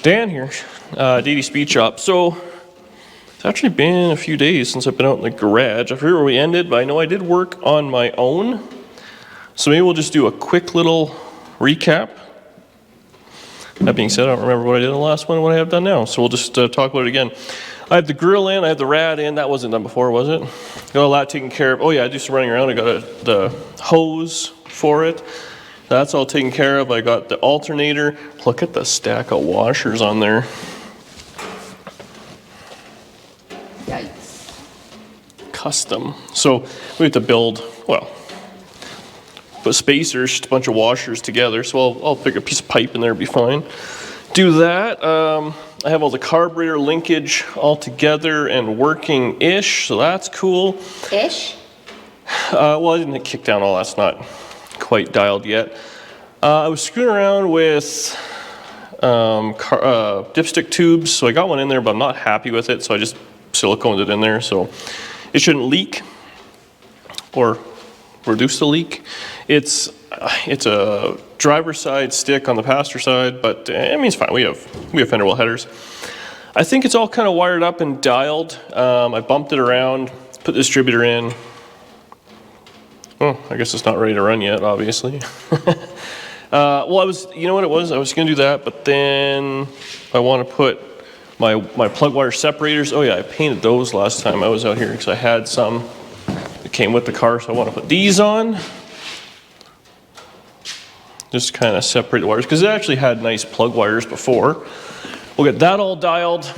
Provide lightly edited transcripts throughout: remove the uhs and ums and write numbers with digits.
Dan here, DD Speed Shop. So it's actually been a few days since I've been out in the garage. I forget where we ended, but I know I did work on my own. So maybe we'll just do a quick little recap. That being said, I don't remember what I did in the last one and what I have done now. So we'll just talk about it again. I had the grill in, I had the rad in. That wasn't done before, was it? Got all that taken care of. Oh yeah, I do some running around. I got the hose for it. That's all taken care of. I got the alternator. Look at the stack of washers on there. Yikes. Custom. So we have to build, well, put spacers, just a bunch of washers together. So I'll pick a piece of pipe in there, be fine. Do that. I have all the carburetor linkage all together and working-ish, so that's cool. Ish? Well, I didn't kick down all that's not quite dialed yet. I was screwing around with dipstick tubes, so I got one in there, but I'm not happy with it, so I just siliconed it in there, so it shouldn't leak or reduce the leak. It's a driver's side stick on the passenger side, but I mean, it's fine. We have fender well headers. I think it's all kind of wired up and dialed. I bumped it around, put the distributor in. Oh, I guess it's not ready to run yet, obviously. Well, you know what it was? I was gonna do that, but then I want to put my plug wire separators. Oh yeah, I painted those last time I was out here because I had some that came with the car, so I want to put these on. Just kind of separate the wires, because it actually had nice plug wires before. We'll get that all dialed.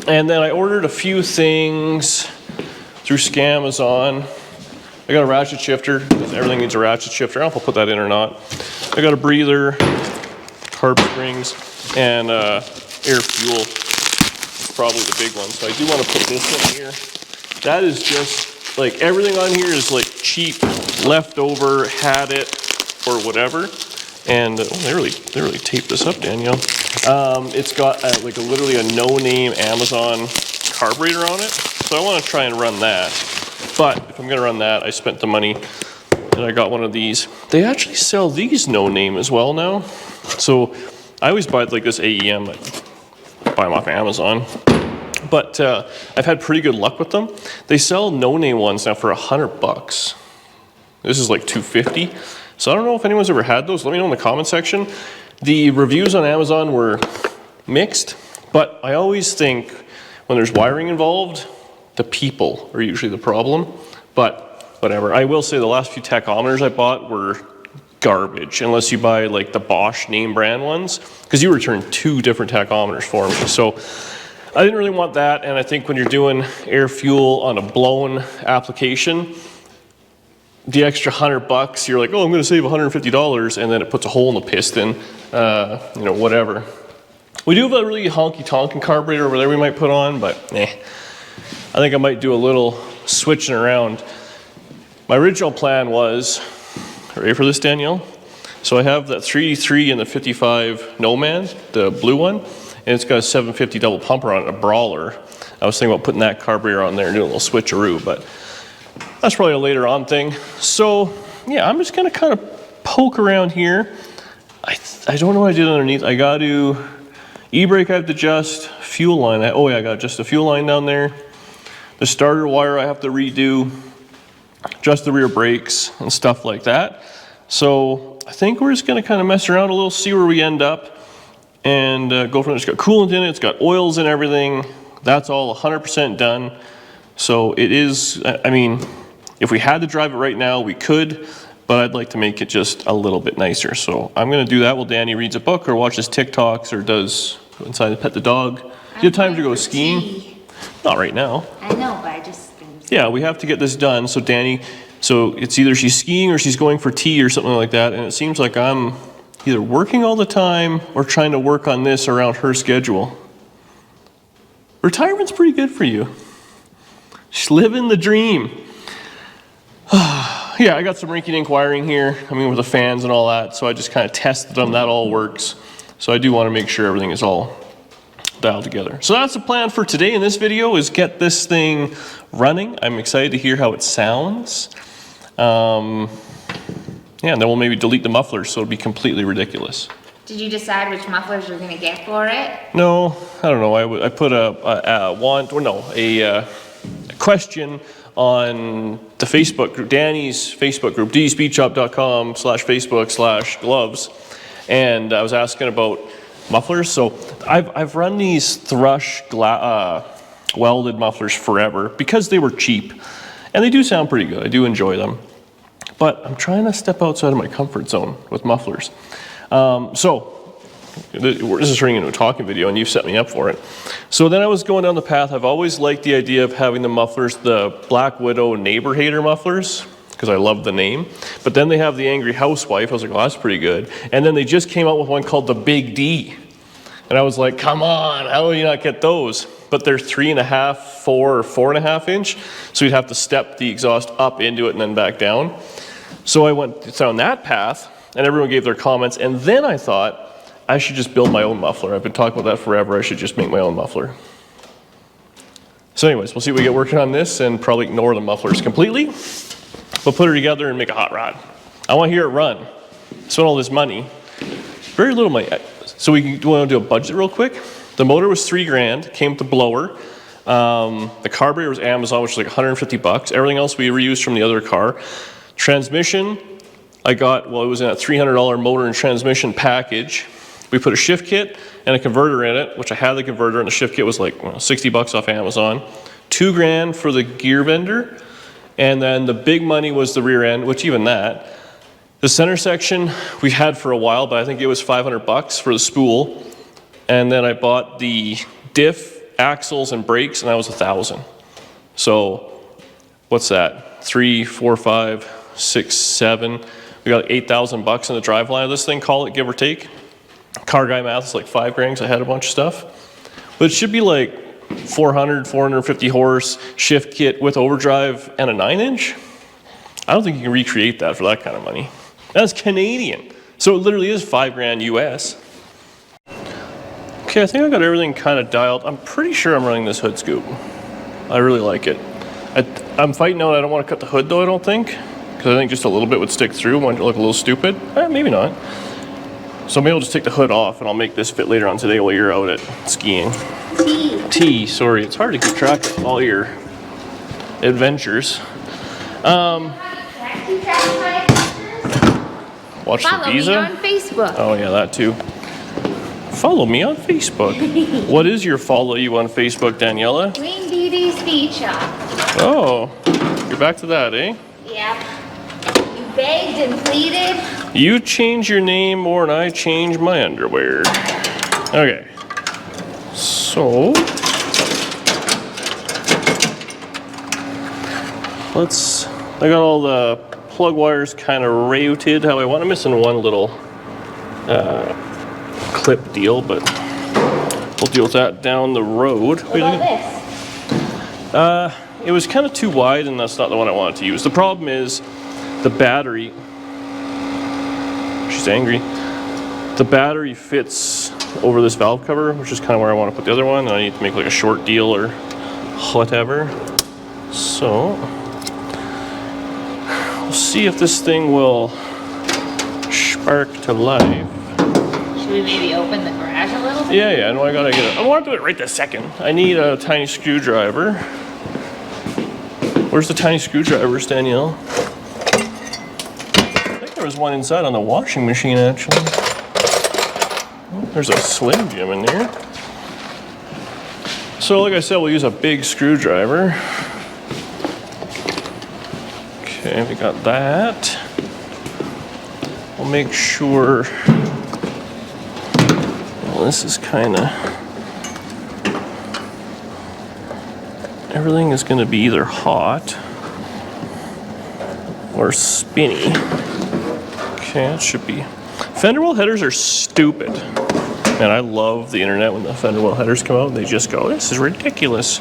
And then I ordered a few things through Scamazon. I got a ratchet shifter, because everything needs a ratchet shifter. I don't know if I'll put that in or not. I got a breather, carb springs, and air fuel, probably the big one. So I do want to put this in here. That is just, like, everything on here is like cheap, leftover, had it, or whatever. And they really taped this up, Danielle. It's got like literally a no-name Amazon carburetor on it. So I want to try and run that. But if I'm gonna run that, I spent the money and I got one of these. They actually sell these no-name as well now. So I always buy like this AEM, I buy them off Amazon. But I've had pretty good luck with them. They sell no-name ones now for $100. This is like $250. So I don't know if anyone's ever had those. Let me know in the comment section. The reviews on Amazon were mixed, but I always think when there's wiring involved, the people are usually the problem, but whatever. I will say the last few tachometers I bought were garbage, unless you buy like the Bosch name brand ones, because you return 2 different tachometers for me. So I didn't really want that, and I think when you're doing air fuel on a blown application, the extra $100, you're like, oh, I'm gonna save $150, and then it puts a hole in the piston, you know, whatever. We do have a really honky-tonkin carburetor over there we might put on, but I think I might do a little switching around. My original plan was, ready for this, Danielle? So I have that 3D3 and the 55 Nomad, the blue one, and it's got a 750 double pumper on it, a brawler. I was thinking about putting that carburetor on there and doing a little switcheroo, but that's probably a later on thing. So yeah, I'm just gonna kind of poke around here. I don't know what I did underneath. I got to e-brake, I have to adjust, fuel line. Oh yeah, I got just a fuel line down there. The starter wire I have to redo, adjust the rear brakes and stuff like that. So I think we're just gonna kind of mess around a little, see where we end up, and go from there. It's got coolant in it, it's got oils and everything. That's all 100% done. So it is, I mean, if we had to drive it right now, we could, but I'd like to make it just a little bit nicer. So I'm gonna do that while Danny reads a book or watches TikToks or does go inside and pet the dog. Do you have time to go skiing? Tea. Not right now. I know, but I just... Yeah, we have to get this done. So Danny, so it's either she's skiing or she's going for tea or something like that. And it seems like I'm either working all the time or trying to work on this around her schedule. Retirement's pretty good for you. She's living the dream. Yeah, I got some rinky-dink wiring here. I mean, with the fans and all that. So I just kind of tested them. That all works. So I do want to make sure everything is all dialed together. So that's the plan for today in this video, is get this thing running. I'm excited to hear how it sounds. Yeah, and then we'll maybe delete the muffler so it'll be completely ridiculous. Did you decide which mufflers you're gonna get for it? No, I don't know. I put a question on the Facebook group, Danny's Facebook group, dspeedshop.com/Facebook/gloves, and I was asking about mufflers. So I've run these Thrush welded mufflers forever because they were cheap, and they do sound pretty good. I do enjoy them, but I'm trying to step outside of my comfort zone with mufflers. So this is turning into a talking video, and you've set me up for it. So then I was going down the path. I've always liked the idea of having the mufflers, the Black Widow Neighbor Hater mufflers, because I love the name. But then they have the Angry Housewife. I was like, well, that's pretty good. And then they just came out with one called the Big D. And I was like, come on, how will you not get those? But they're 3.5, 4, or 4.5 inch. So you'd have to step the exhaust up into it and then back down. So I went down that path, and everyone gave their comments. And then I thought, I should just build my own muffler. I've been talking about that forever. I should just make my own muffler. So anyways, we'll see if we get working on this and probably ignore the mufflers completely. We'll put her together and make a hot rod. I want to hear it run. Spent all this money. Very little money. So we want to do a budget real quick. The motor was $3,000, came with the blower. The carburetor was Amazon, which was like 150 bucks. Everything else we reused from the other car. Transmission, I got, well, it was in a $300 motor and transmission package. We put a shift kit and a converter in it, which I had the converter, and the shift kit was like 60 bucks off Amazon. $2,000 for the gear vendor, and then the big money was the rear end, which even that. The center section we had for a while, but I think it was 500 bucks for the spool. And then I bought the diff, axles, and brakes, and that was 1,000. So what's that? 3, 4, 5, 6, 7. We got 8,000 bucks in the driveline of this thing, call it, give or take. Car guy math is like $5,000, because I had a bunch of stuff. But it should be like 400, 450 horse, shift kit with overdrive and a 9-inch. I don't think you can recreate that for that kind of money. That's Canadian. So it literally is $5,000 US. Okay, I think I got everything kind of dialed. I'm pretty sure I'm running this hood scoop. I really like it. I'm fighting out, I don't want to cut the hood though, I don't think. Because I think just a little bit would stick through, might look a little stupid. Maybe not. So maybe I'll just take the hood off and I'll make this fit later on today while you're out at skiing. Sorry, it's hard to keep track of all your adventures. Watch the visa. Follow me on Facebook. Oh yeah, that too. Follow me on Facebook. What is your follow you on Facebook, Daniela? Clean Beauty Speed Shop. Oh, you're back to that, eh? Yep. You begged and pleaded. You change your name more than I change my underwear. Okay. So I got all the plug wires kind of routed how I want. I'm missing one little clip deal, but we'll deal with that down the road. What about this? It was kind of too wide, and that's not the one I wanted to use. The problem is the battery. She's angry. The battery fits over this valve cover, which is kind of where I want to put the other one, and I need to make like a short deal or whatever. So we'll see if this thing will spark to life. Should we maybe open the garage a little bit? Yeah, no, I gotta get it. I want to do it right this second. I need a tiny screwdriver. Where's the tiny screwdrivers, Danielle? I think there was one inside on the washing machine, actually. There's a Slim Jim in there. So like I said, we'll use a big screwdriver. Okay, we got that. We'll make sure, well, this is kind of, everything is going to be either hot or spinny. Okay, it should be. Fender well headers are stupid. And I love the internet when the fender well headers come out. They just go, this is ridiculous.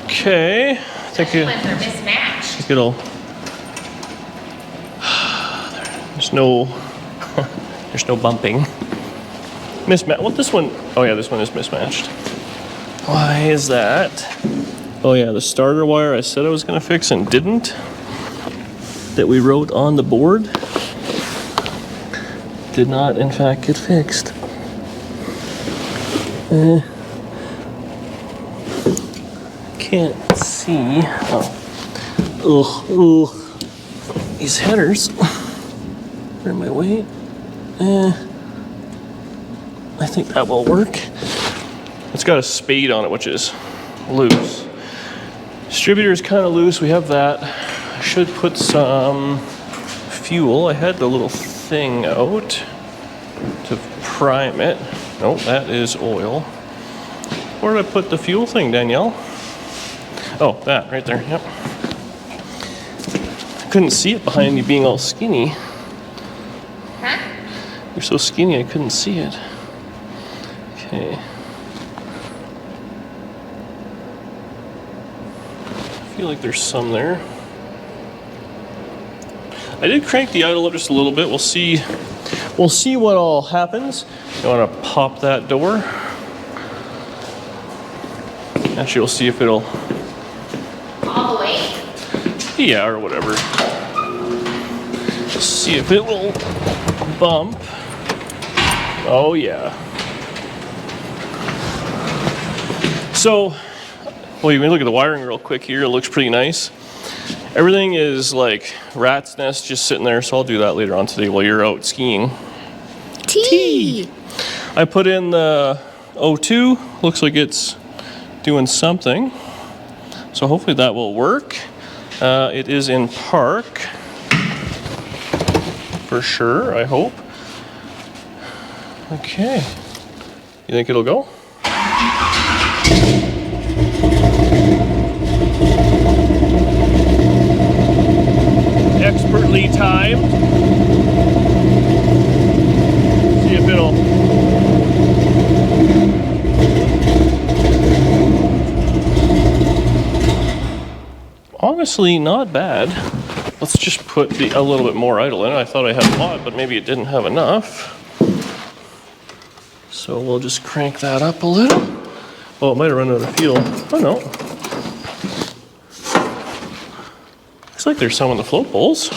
Okay. I think When they're mismatched. it'll. There's no bumping. Mismatch. What this one? Oh yeah, this one is mismatched. Why is that? Oh yeah, the starter wire I said I was gonna fix and didn't. That we wrote on the board. did not, in fact, get fixed. Can't see. Oh. Ugh. These headers are in my way. I think that will work. It's got a spade on it, which is loose. Distributor is kind of loose. We have that. I should put some fuel. I had the little thing out to prime it. Nope, that is oil. Where did I put the fuel thing, Danielle? Oh, that right there. Yep. I couldn't see it behind you being all skinny. Huh? You're so skinny, I couldn't see it. Okay. I feel like there's some there. I did crank the idle up just a little bit. We'll see what all happens. You want to pop that door. Actually, we'll see if it'll... All the way? Yeah, or whatever. See if it will bump. Oh, yeah. So, well, you can look at the wiring real quick here. It looks pretty nice. Everything is like rat's nest just sitting there, so I'll do that later on today while you're out skiing. Tea! I put in the O2. Looks like it's doing something. So hopefully that will work. It is in park. For sure, I hope. Okay. You think it'll go? Expertly timed. See if it'll... Honestly, not bad. Let's just put a little bit more idle in. I thought I had a lot, but maybe it didn't have enough. So we'll just crank that up a little. Oh, it might have run out of fuel. Oh no. Looks like there's some on the float bowls.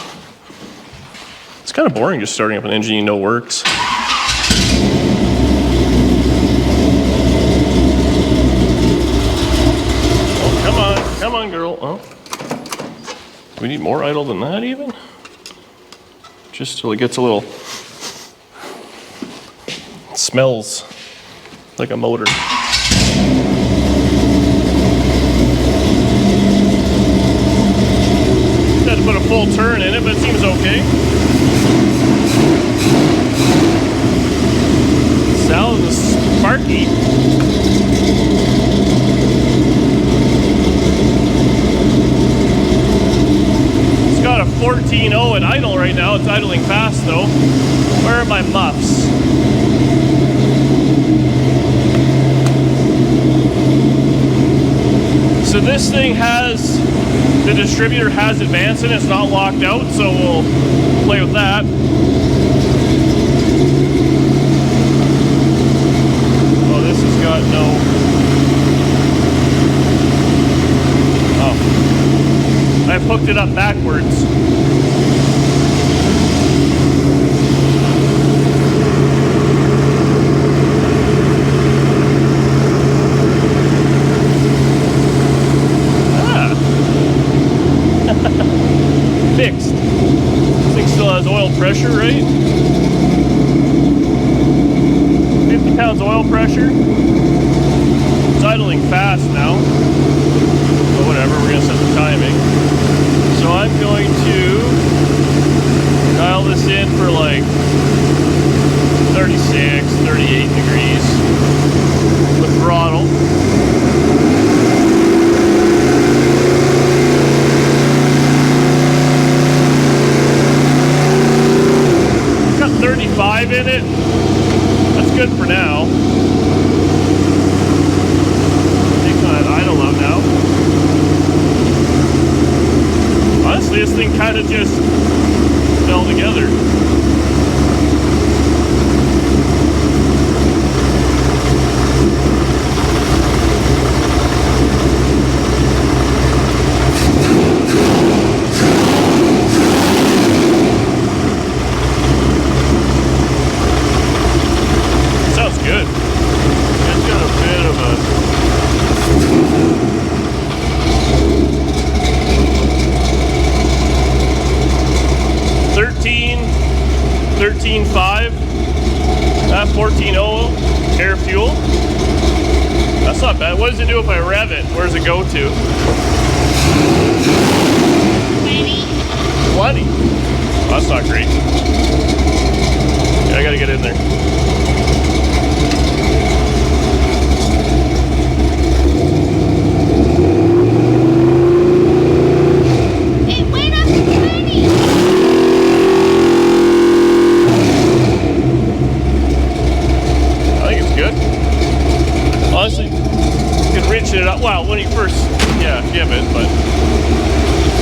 It's kind of boring just starting up an engine you know works. Oh, come on, girl. Oh. Do we need more idle than that even? Just till it gets a little... It smells like a motor. Had to put a full turn in it, but it seems okay. Sounds sparky. It's got a 14.0 at idle right now. It's idling fast though. Where are my muffs? So this thing has, the distributor has advanced and it's not locked out, so we'll play with that. Oh, this has got no... Oh. I've hooked it up backwards. Fixed. This thing still has oil pressure, right? 50 pounds oil pressure. It's idling fast now. But whatever, we're going to set the timing. So I'm going to dial this in for like 36, 38 degrees with throttle. Got 35 in it. That's good for now. Take that idle out now. Honestly, this thing kind of just fell together. not bad. What does it do if I rev it? Where does it go to? 20. 20? Oh, that's not great. Yeah, I gotta get in there. It went up to 20. I think it's good. Honestly, you can richen it up. Well, when you first, give it, but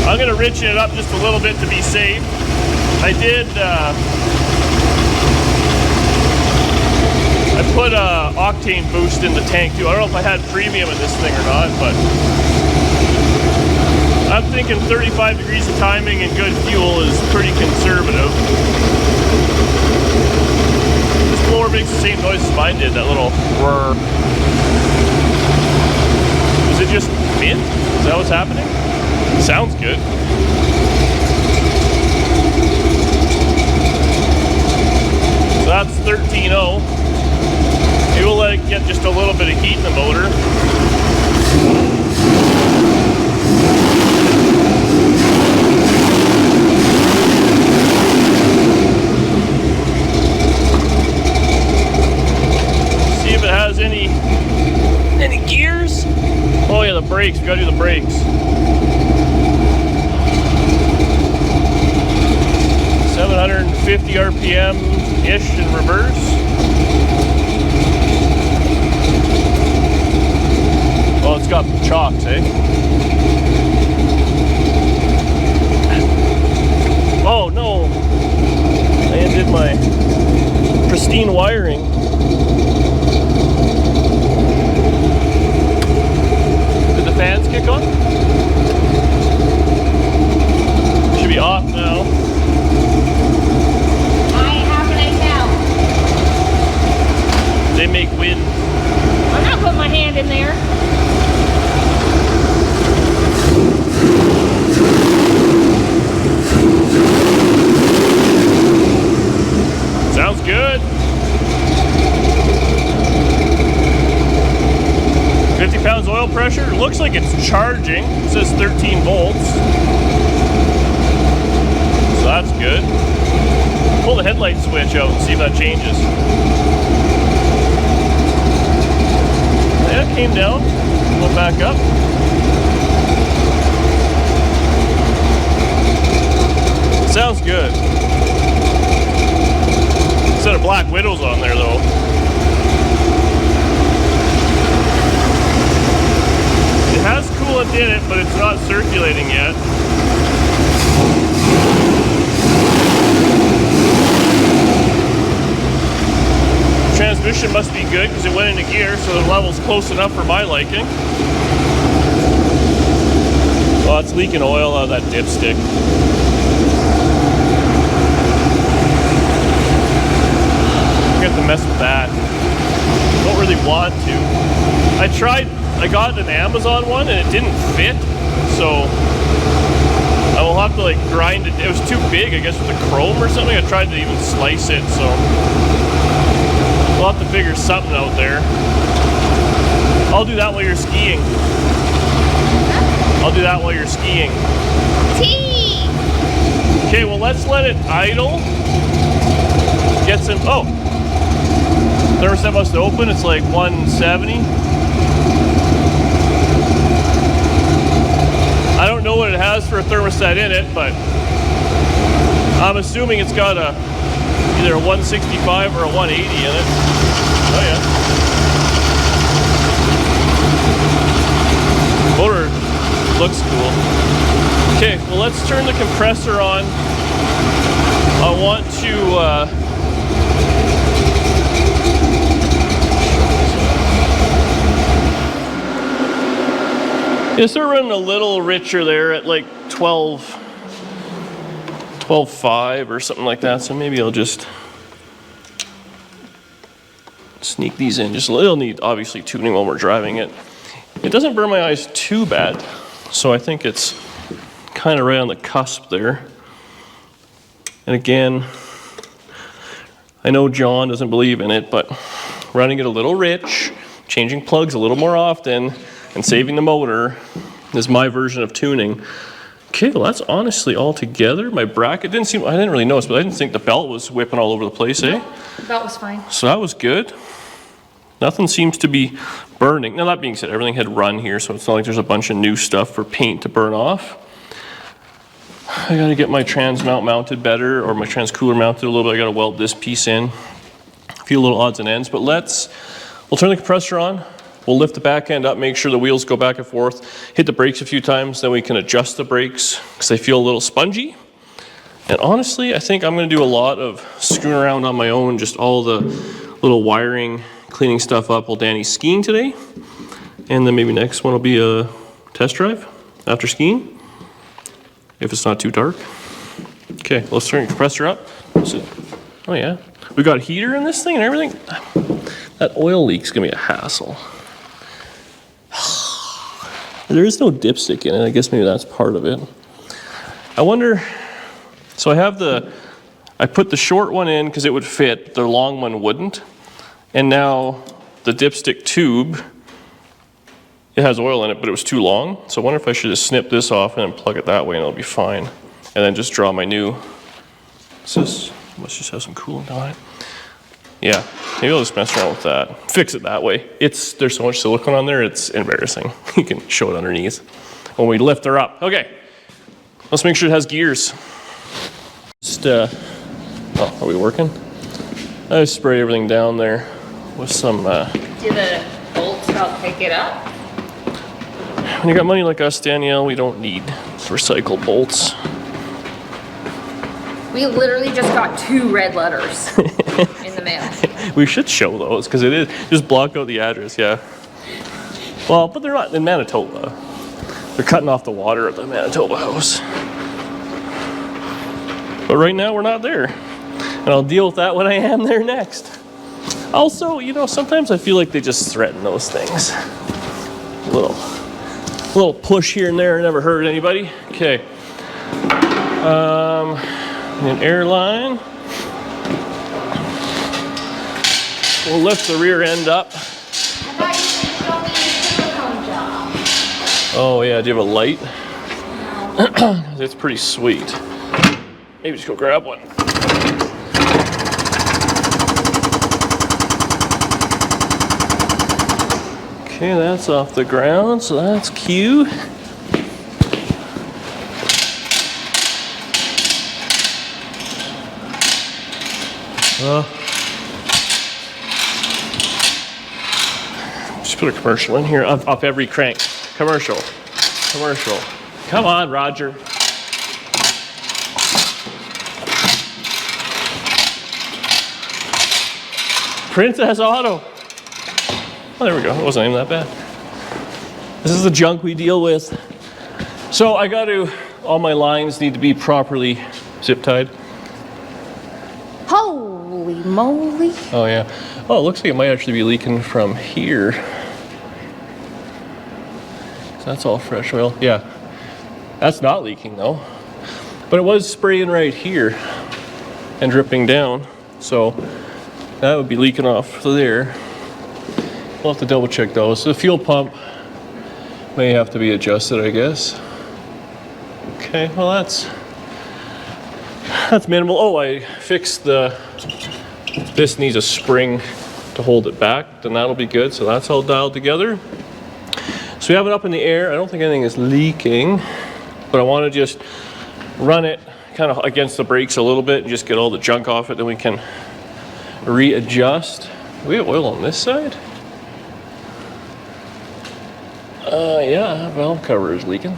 I'm gonna richen it up just a little bit to be safe. I did, I put a octane boost in the tank too. I don't know if I had premium in this thing or not, but I'm thinking 35 degrees of timing and good fuel is pretty conservative. This blower makes the same noise as mine did, that little whir. Is it just mint? Is that what's happening? Sounds good. So that's 13.0. Maybe we'll let it get just a little bit of heat in the motor. See if it has any gears. Oh yeah, the brakes. We gotta do the brakes. 750 RPM-ish in reverse. Oh, it's got chocks, eh? Oh no! I undid my pristine wiring. Did the fans kick on? Should be off now. They make wind. I'm not putting my hand in there. Sounds good. 50 pounds oil pressure. Looks like it's charging. It says 13 volts. So that's good. Pull the headlight switch out and see if that changes. Yeah, it came down. Go back up. Sounds good. Instead of black widows on there though. It has coolant in it, but it's not circulating yet. Transmission must be good because it went into gear, so the level's close enough for my liking. Oh, it's leaking oil out of that dipstick. I have to mess with that. Don't really want to. I got an Amazon one and it didn't fit, so I will have to like grind it. It was too big, I guess, with the chrome or something. I tried to even slice it, so we'll have to figure something out there. I'll do that while you're skiing. I'll do that while you're skiing. Tea! Okay, well let's let it idle. Get some, oh. Thermostat must open, it's like 170. I don't know what it has for a thermostat in it, but I'm assuming it's got either a 165 or a 180 in it. Oh yeah. Motor looks cool. Okay, well let's turn the compressor on. I want to they're running a little richer there at like 12.5 or something like that, so maybe I'll just sneak these in. Just a little, need obviously tuning while we're driving it. It doesn't burn my eyes too bad, so I think it's kind of right on the cusp there. And again, I know John doesn't believe in it, but running it a little rich, changing plugs a little more often and saving the motor is my version of tuning. Okay, well that's honestly all together. My bracket I didn't really notice, but I didn't think the belt was whipping all over the place, eh? That was fine. So that was good. Nothing seems to be burning. Now that being said, everything had run here, so it's not like there's a bunch of new stuff for paint to burn off. I gotta get my trans mount mounted better, or my trans cooler mounted a little bit. I gotta weld this piece in. A few little odds and ends, but we'll turn the compressor on. We'll lift the back end up, make sure the wheels go back and forth, hit the brakes a few times, then we can adjust the brakes because they feel a little spongy. And honestly, I think I'm gonna do a lot of screwing around on my own, just all the little wiring, cleaning stuff up while Danny's skiing today. And then maybe next one will be a test drive after skiing, if it's not too dark. Okay, let's turn the compressor up. Oh yeah, we got a heater in this thing and everything. That oil leak's gonna be a hassle. There is no dipstick in it. I guess maybe that's part of it. I wonder, so I put the short one in because it would fit, the long one wouldn't. And now the dipstick tube, it has oil in it, but it was too long. So I wonder if I should just snip this off and then plug it that way and it'll be fine. And then just draw my new, must just have some coolant on it. Yeah, maybe I'll just mess around with that. Fix it that way. There's so much silicone on there, it's embarrassing. You can show it underneath when we lift her up. Okay, let's make sure it has gears. Just, oh, are we working? I spray everything down there with some, Do the bolts help pick it up? When you got money like us, Danielle, we don't need recycle bolts. We literally just got 2 red letters in the mail. We should show those, because it is, just block out the address, yeah. Well, but they're not in Manitoba. They're cutting off the water at the Manitoba house. But right now we're not there. And I'll deal with that when I am there next. Also, you know, sometimes I feel like they just threaten those things. A little push here and there never hurt anybody. Okay. An airline. We'll lift the rear end up. I thought you said show me a silicone job. Oh yeah, do you have a light? No. It's pretty sweet. Maybe just go grab one. Okay, that's off the ground, so that's cute. Just put a commercial in here, up every crank. Commercial. Come on, Roger. Princess Auto. Oh, there we go. It wasn't even that bad. This is the junk we deal with. So all my lines need to be properly zip tied. Holy moly. Oh yeah. Oh, it looks like it might actually be leaking from here. So that's all fresh oil. Yeah. That's not leaking though. But it was spraying right here and dripping down. So that would be leaking off there. We'll have to double check those. So the fuel pump may have to be adjusted, I guess. Okay, well that's minimal. Oh, I fixed this needs a spring to hold it back, then that'll be good. So that's all dialed together. So we have it up in the air. I don't think anything is leaking, but I want to just run it kind of against the brakes a little bit and just get all the junk off it, then we can readjust. Do we have oil on this side? Yeah, valve cover is leaking.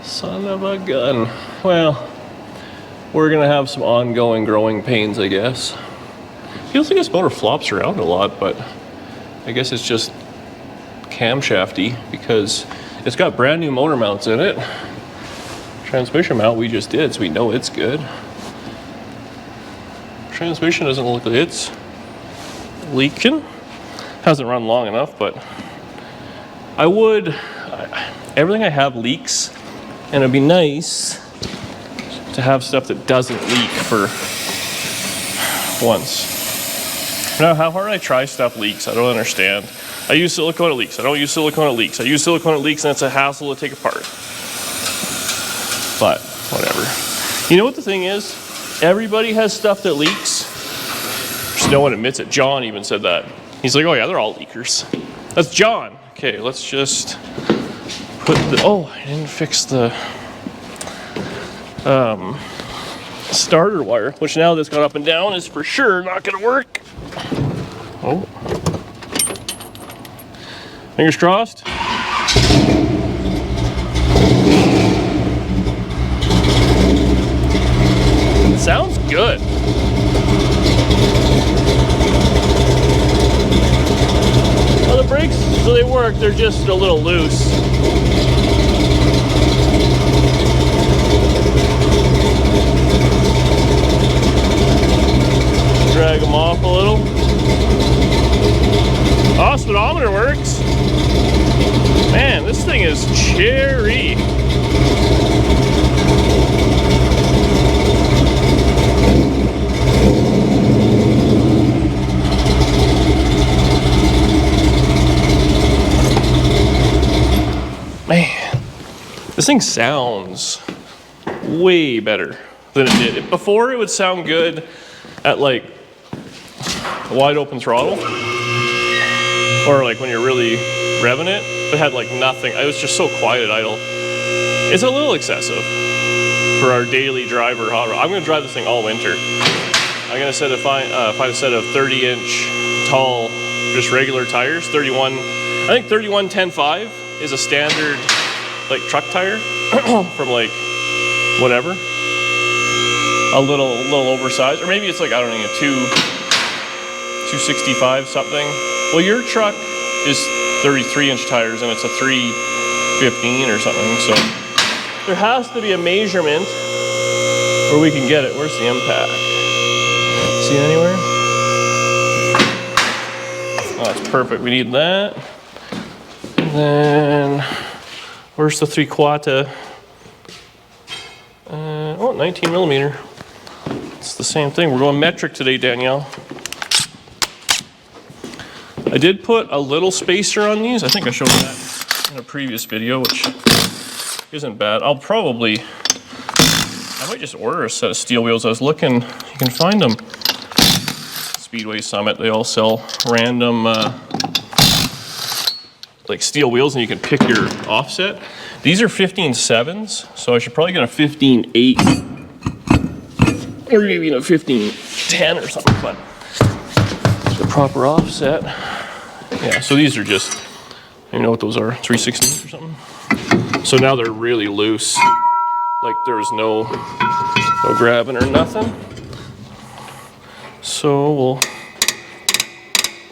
Son of a gun. Well, we're gonna have some ongoing growing pains, I guess. Feels like this motor flops around a lot, but I guess it's just camshafty because it's got brand new motor mounts in it. Transmission mount we just did, so we know it's good. Transmission doesn't look like it's leaking. Hasn't run long enough, but everything I have leaks, and it'd be nice to have stuff that doesn't leak for once. Now, how hard I try stuff leaks, I don't understand. I use silicone, it leaks. I don't use silicone, it leaks. I use silicone, it leaks, and it's a hassle to take apart. But, whatever. You know what the thing is? Everybody has stuff that leaks. Just no one admits it. John even said that. He's like, oh yeah, they're all leakers. That's John. Okay, let's just put the, oh, I didn't fix the starter wire, which now that's gone up and down is for sure not gonna work. Oh. Fingers crossed. It sounds good. Well, the brakes, so they work, they're just a little loose. Drag them off a little. Oh, speedometer works. Man, this thing is cherry. Man, this thing sounds way better than it did. Before, it would sound good at like a wide open throttle, or like when you're really revving it. It had like nothing. I was just so quiet at idle. It's a little excessive for our daily driver hot rod. I'm gonna drive this thing all winter. I'm gonna find a set of 30-inch tall, just regular tires. 31, I think 31 10.5 is a standard like truck tire from like whatever. A little oversized, or maybe it's like, I don't know, a 265 something. Well, your truck is 33-inch tires and it's a 315 or something, so there has to be a measurement where we can get it. Where's the impact? See it anywhere? Oh, that's perfect. We need that. And then, where's the 3/4? 19 millimeter. It's the same thing. We're going metric today, Danielle. I did put a little spacer on these. I think I showed that in a previous video, which isn't bad. I might just order a set of steel wheels. I was looking, you can find them. Speedway Summit, they all sell random like steel wheels, and you can pick your offset. These are 15.7s, so I should probably get a 15.8 or maybe a 15.10 or something, but the proper offset. Yeah, so these are just, you know what those are, 3/16 or something. So now they're really loose, like there's no grabbing or nothing. So we'll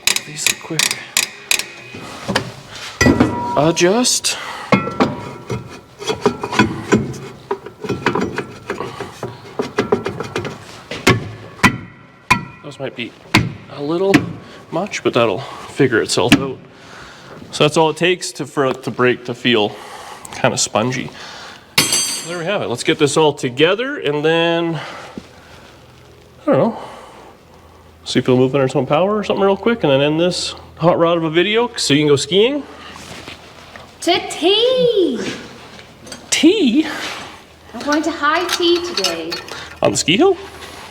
give these a quick adjust. Those might be a little much, but that'll figure itself out. So that's all it takes for it to break to feel kind of spongy. So there we have it. Let's get this all together and then, I don't know, see if it'll move under its own power or something real quick, and then end this hot rod of a video so you can go skiing. To tea. Tea? I'm going to high tea today. On the ski hill?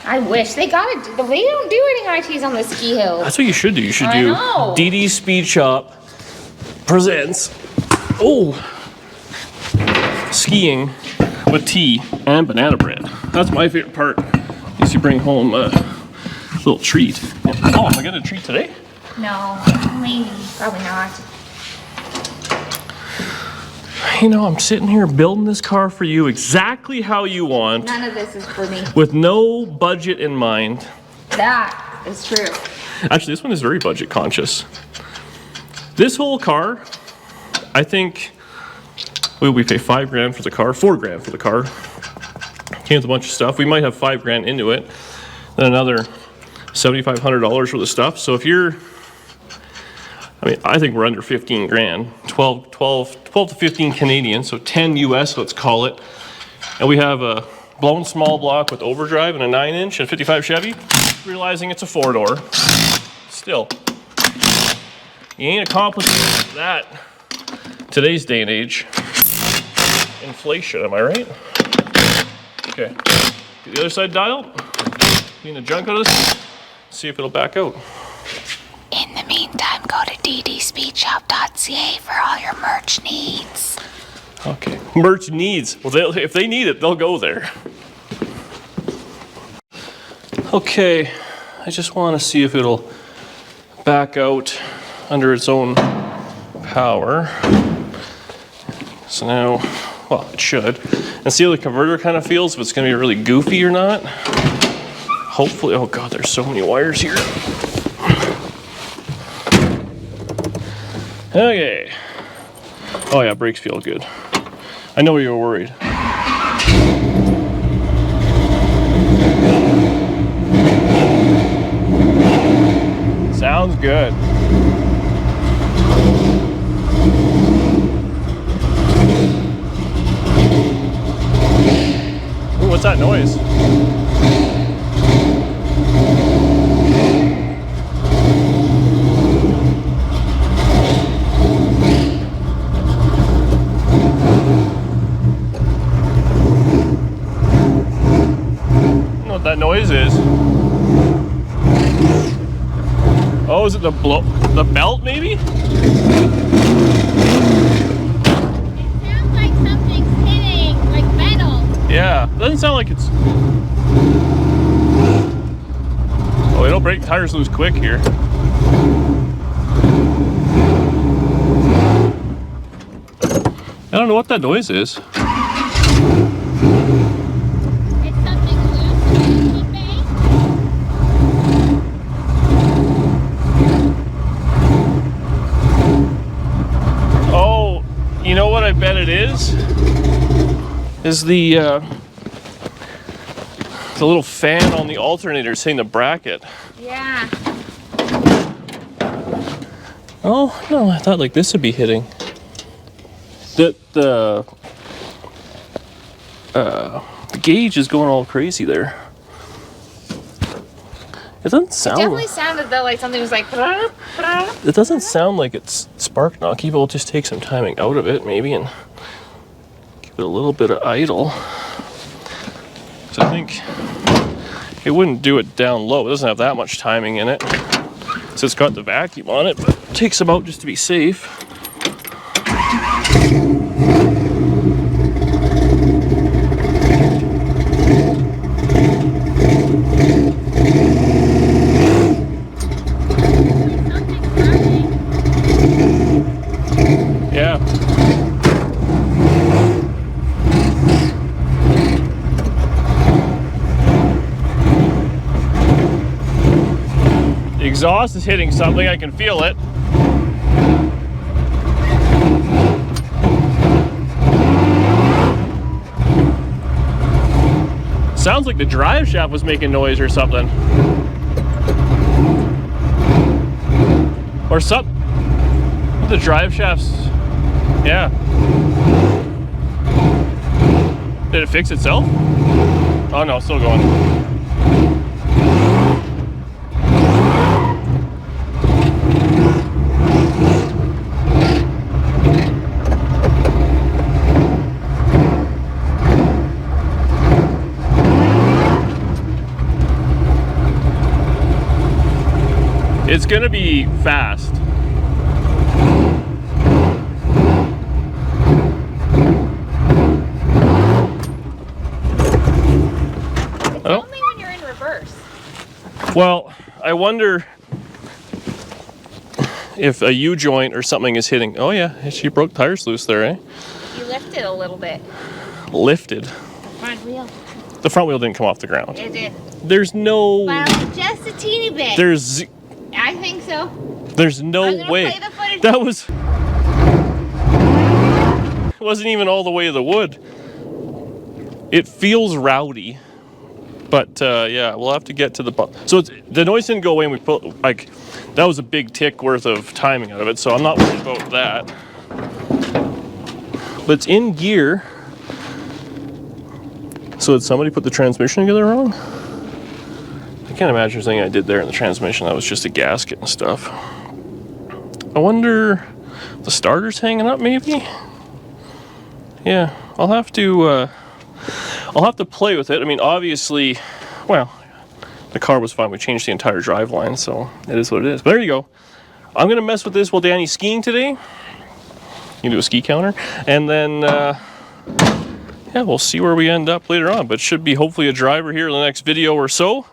I wish. They don't do any high teas on the ski hill. That's what you should do. You should I do know. DD's Speed Shop presents, skiing with tea and banana bread. That's my favorite part, is you bring home a little treat. Oh, am I getting a treat today? No, maybe. Probably not. You know, I'm sitting here building this car for you exactly how you want, None of this is for me. with no budget in mind. That is true. Actually, this one is very budget conscious. This whole car, I think, we pay $5,000 for the car, $4,000 for the car. Came with a bunch of stuff. We might have $5,000 into it, then another $7,500 worth of stuff. So if you're, I think we're under 15 grand, 12 to 15 Canadian, so 10 US, let's call it. And we have a blown small block with overdrive and a 9-inch and 55 Chevy, realizing it's a 4-door. still, you ain't accomplishing that today's day and age. Inflation, am I right? Okay, get the other side dialed, clean the junk out of this, see if it'll back out. In the meantime, go to ddspeedshop.ca for all your merch needs. Okay, merch needs. Well, if they need it, they'll go there. Okay, I just want to see if it'll back out under its own power. So now, well, it should. And see how the converter kind of feels, if it's going to be really goofy or not. Hopefully, oh God, there's so many wires here. Okay. Oh yeah, brakes feel good. I know you were worried. Sounds good. Ooh, what's that noise? That noise is. Oh, is it the belt maybe? It sounds like something's hitting, like metal. Yeah, doesn't sound like it's. Oh, it'll break tires loose quick here. I don't know what that noise is. You know what I bet it is the little fan on the alternator saying the bracket. Yeah. Oh no, I thought like this would be hitting. The gauge is going all crazy there. It doesn't sound. It definitely sounded though like something was like. It doesn't sound like it's spark knocky, but we'll just take some timing out of it maybe and give it a little bit of idle. So I think it wouldn't do it down low. It doesn't have that much timing in it. So it's got the vacuum on it, but it takes them out just to be safe. Yeah. The exhaust is hitting something, I can feel it. Sounds like the drive shaft was making noise or something. Or something. The drive shafts. Yeah. Did it fix itself? Oh no, it's still going. It's gonna be fast. Only when you're in reverse. Well, I wonder if a U-joint or something is hitting. Oh yeah, she broke tires loose there, eh? You lifted a little bit. Lifted. Front wheel. The front wheel didn't come off the ground. It did. There's no. Well, just a teeny bit. I think so. There's no I'm gonna way. play the footage. That was. It wasn't even all the way to the wood. It feels rowdy. But yeah, we'll have to get to the bump. So the noise didn't go away, and we put like that was a big tick worth of timing out of it. So I'm not worried about that. But it's in gear. So did somebody put the transmission together wrong? I can't imagine there's anything I did there in the transmission. That was just a gasket and stuff. I wonder, the starter's hanging up maybe? Yeah, I'll have to play with it. I mean, obviously, well, the car was fine. We changed the entire drive line, so it is what it is. But there you go. I'm gonna mess with this while Danny's skiing today. You can do a ski counter, and then yeah, we'll see where we end up later on. But it should be hopefully a driver here in the next video or so.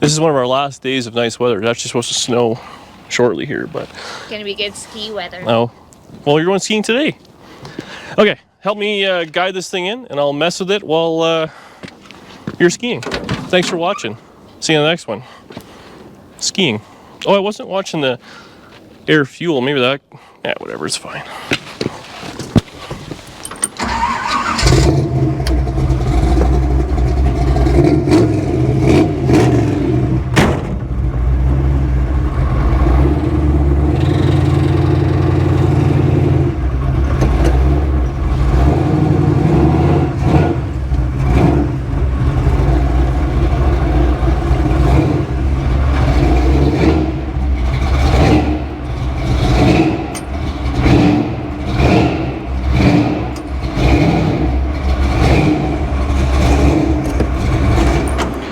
This is one of our last days of nice weather. It's actually supposed to snow shortly here, but Gonna be good ski weather. oh, well, you're going skiing today. Okay, help me guide this thing in, and I'll mess with it while you're skiing. Thanks for watching. See you in the next one. Skiing. Oh, I wasn't watching the air fuel. Maybe that. Yeah, whatever. It's fine.